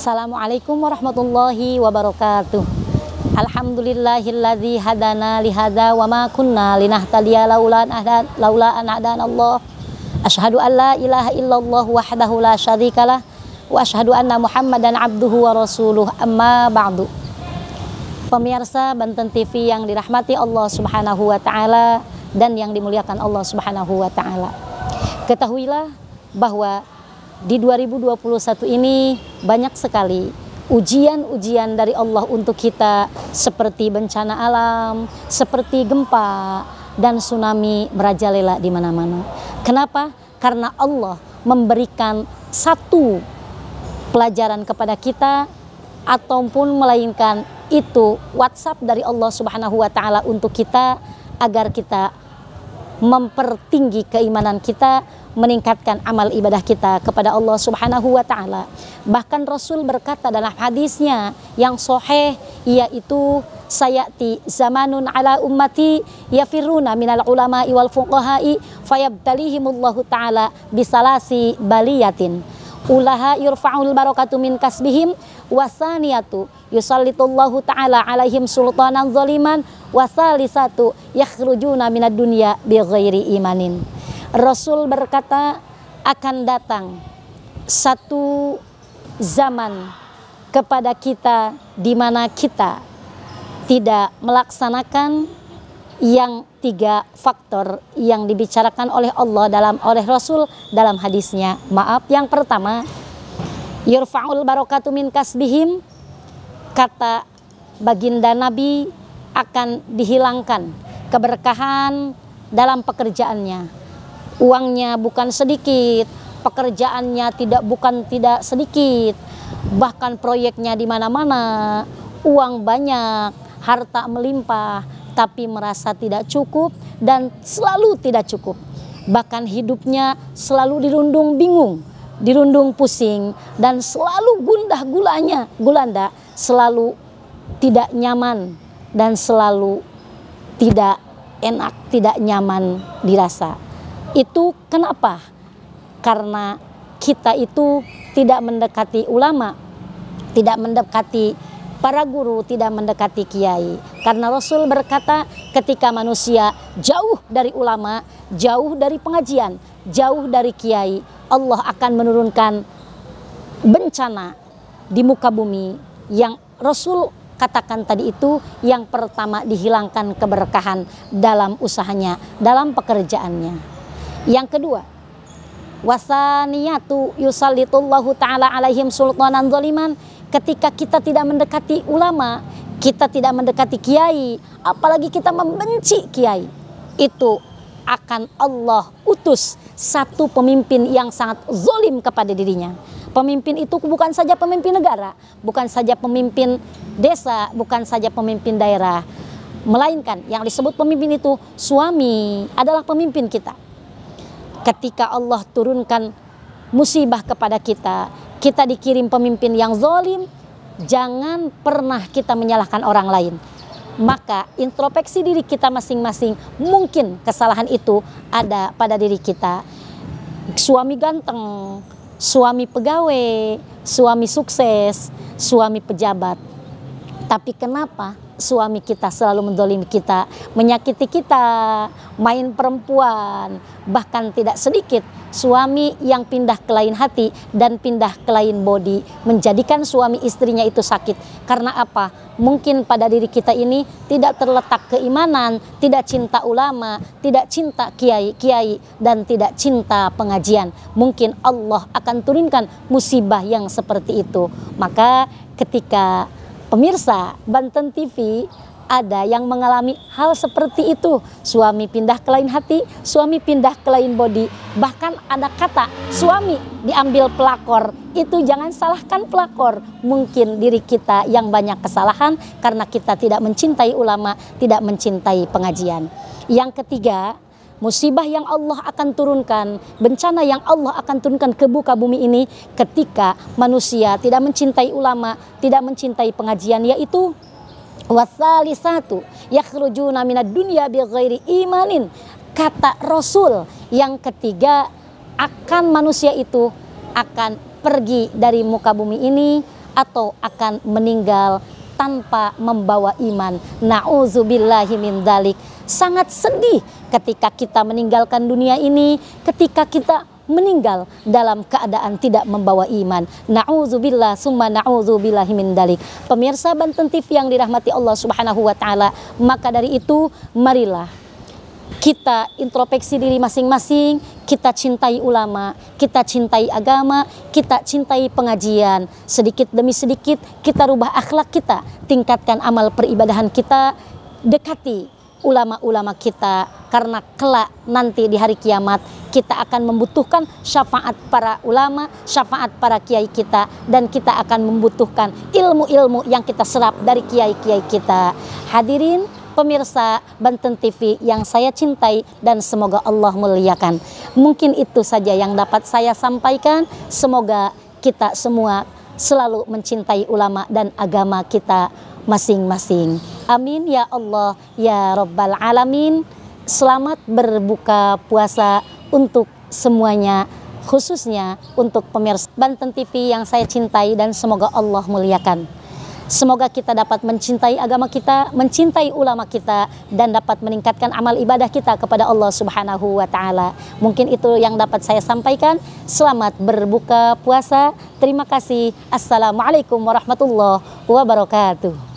Assalamualaikum warahmatullahi wabarakatuh. Alhamdulillahilladzi hadana lihada wa ma kunna linahtadiya laula an hadanallah. Asyhadu an la ilaha illallah wahdahu la syarikalah wa asyhadu anna Muhammadan abduhu wa rasuluh, amma ba'du. Pemirsa Banten TV yang dirahmati Allah Subhanahu wa taala dan yang dimuliakan Allah Subhanahu wa taala. Ketahuilah bahwa di 2021 ini banyak sekali ujian-ujian dari Allah untuk kita, seperti bencana alam, seperti gempa dan tsunami merajalela di mana-mana. Kenapa? Karena Allah memberikan satu pelajaran kepada kita, ataupun melainkan itu WhatsApp dari Allah Subhanahu wa taala untuk kita, agar kita mempertinggi keimanan kita, meningkatkan amal ibadah kita kepada Allah Subhanahu wa taala. Bahkan Rasul berkata dalam hadisnya yang sahih, yaitu sayati zamanun ala ummati yafiruna minal ulama'i wal fuqaha'i fayabtalihimullahu taala bisalasi baliyatin ulaha yurfa'ul barakatu min kasbihim wasaniyatu yusallitullahu ta'ala alaihim sultanan zaliman wasalisatu yakhrujuna minad dunya bighairi imanin. Rasul berkata, akan datang satu zaman kepada kita di mana kita tidak melaksanakan yang tiga faktor yang dibicarakan oleh Allah oleh Rasul dalam hadisnya. Maaf, yang pertama, yurfa'ul barakatu min kasbihim, kata baginda Nabi, akan dihilangkan keberkahan dalam pekerjaannya. Uangnya bukan sedikit, pekerjaannya tidak sedikit, bahkan proyeknya di mana-mana, uang banyak, harta melimpah, tapi merasa tidak cukup dan selalu tidak cukup. Bahkan hidupnya selalu dirundung bingung, dirundung pusing, dan selalu gulanda, selalu tidak nyaman dan selalu tidak enak, tidak nyaman dirasa. Itu kenapa? Karena kita itu tidak mendekati ulama, tidak mendekati para guru, tidak mendekati kiai. Karena Rasul berkata, ketika manusia jauh dari ulama, jauh dari pengajian, jauh dari kiai, Allah akan menurunkan bencana di muka bumi. Yang Rasul katakan tadi itu, yang pertama dihilangkan keberkahan dalam usahanya, dalam pekerjaannya. Yang kedua, wasaniyatu yusallitullahu ta'ala alaihim sultanan zaliman, ketika kita tidak mendekati ulama, kita tidak mendekati kiai, apalagi kita membenci kiai, itu akan Allah utus satu pemimpin yang sangat zalim kepada dirinya. Pemimpin itu bukan saja pemimpin negara, bukan saja pemimpin desa, bukan saja pemimpin daerah, melainkan yang disebut pemimpin itu suami adalah pemimpin kita. Ketika Allah turunkan musibah kepada kita, kita dikirim pemimpin yang zalim, jangan pernah kita menyalahkan orang lain. Maka introspeksi diri kita masing-masing, mungkin kesalahan itu ada pada diri kita. Suami ganteng, suami pegawai, suami sukses, suami pejabat, tapi kenapa suami kita selalu mendolimi kita, menyakiti kita, main perempuan, bahkan tidak sedikit suami yang pindah ke lain hati dan pindah ke lain body, menjadikan suami istrinya itu sakit. Karena apa? Mungkin pada diri kita ini tidak terletak keimanan, tidak cinta ulama, tidak cinta kiai, dan tidak cinta pengajian. Mungkin Allah akan turunkan musibah yang seperti itu. Maka ketika pemirsa Banten TV ada yang mengalami hal seperti itu, suami pindah ke lain hati, suami pindah ke lain body, bahkan ada kata suami diambil pelakor, itu jangan salahkan pelakor, mungkin diri kita yang banyak kesalahan karena kita tidak mencintai ulama, tidak mencintai pengajian. Yang ketiga, musibah yang Allah akan turunkan, bencana yang Allah akan turunkan ke muka bumi ini ketika manusia tidak mencintai ulama, tidak mencintai pengajian, yaitu wasalisatu yakhrujuna minad dunya bighairi imanin. Kata Rasul, yang ketiga, akan manusia itu akan pergi dari muka bumi ini atau akan meninggal tanpa membawa iman. Na'udzubillahi min dzalik. Sangat sedih ketika kita meninggalkan dunia ini, ketika kita meninggal dalam keadaan tidak membawa iman. Na'udzubillah summa na'udzubillahi min dzalik. Pemirsa Banten TV yang dirahmati Allah Subhanahu wa taala, maka dari itu marilah kita introspeksi diri masing-masing, kita cintai ulama, kita cintai agama, kita cintai pengajian. Sedikit demi sedikit kita rubah akhlak kita, tingkatkan amal peribadahan kita, dekati ulama-ulama kita, karena kelak nanti di hari kiamat kita akan membutuhkan syafaat para ulama, syafaat para kiai kita, dan kita akan membutuhkan ilmu-ilmu yang kita serap dari kiai-kiai kita. Hadirin pemirsa Banten TV yang saya cintai dan semoga Allah muliakan. Mungkin itu saja yang dapat saya sampaikan. Semoga kita semua selalu mencintai ulama dan agama kita masing-masing. Amin ya Allah ya Rabbal Alamin. Selamat berbuka puasa untuk semuanya, khususnya untuk pemirsa Banten TV yang saya cintai dan semoga Allah muliakan. Semoga kita dapat mencintai agama kita, mencintai ulama kita, dan dapat meningkatkan amal ibadah kita kepada Allah Subhanahu wa taala. Mungkin itu yang dapat saya sampaikan. Selamat berbuka puasa. Terima kasih. Assalamualaikum warahmatullahi wabarakatuh.